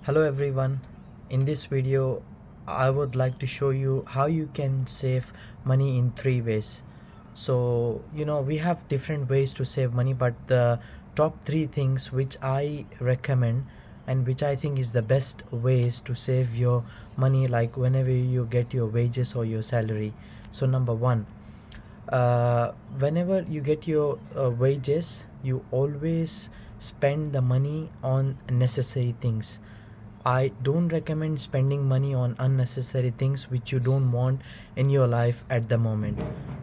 Hello everyone. In this video I would like to show you how you can save money in three ways. So we have different ways to save money, but the top three things which I recommend and which I think is the best ways to save your money, like whenever you get your wages or your salary. So number one, whenever you get your wages, you always spend the money on necessary things. I don't recommend spending money on unnecessary things which you don't want in your life at the moment.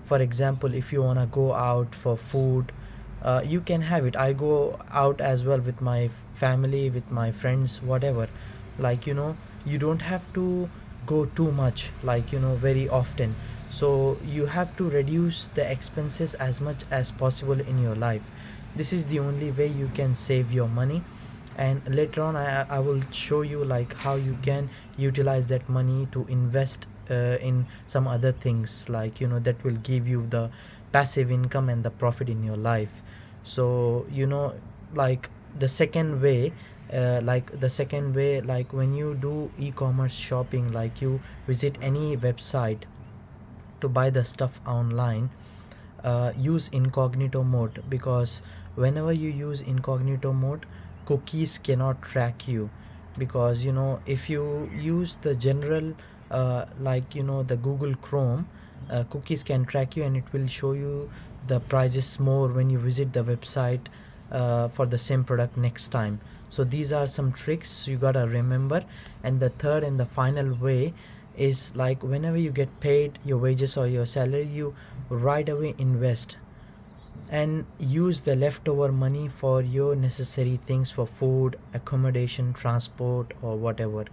For example, if you want to go out for food, you can have it. I go out as well with my family, with my friends, whatever. Like, you don't have to go too much, like, very often. So you have to reduce the expenses as much as possible in your life. This is the only way you can save your money, and later on I will show you like how you can utilize that money to invest in some other things, like that will give you the passive income and the profit in your life. So like the second way, like when you do e-commerce shopping, like you visit any website to buy the stuff online, use incognito mode, because whenever you use incognito mode, cookies cannot track you. Because if you use the general the Google Chrome, cookies can track you and it will show you the prices more when you visit the website for the same product next time. So these are some tricks you gotta remember. And the third and the final way is, like whenever you get paid your wages or your salary, you right away invest and use the leftover money for your necessary things, for food, accommodation, transport, or whatever.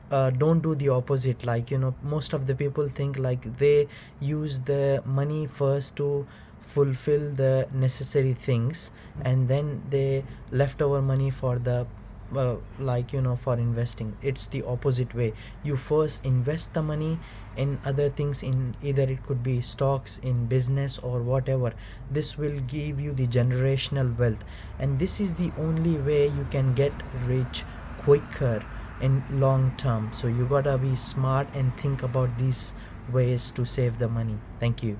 Don't do the opposite. Like most of the people think like they use the money first to fulfill the necessary things, and then they leftover money for the for investing. It's the opposite way. You first invest the money in other things, in either it could be stocks, in business, or whatever. This will give you the generational wealth, and this is the only way you can get rich quicker in long term. So you gotta be smart and think about these ways to save the money. Thank you.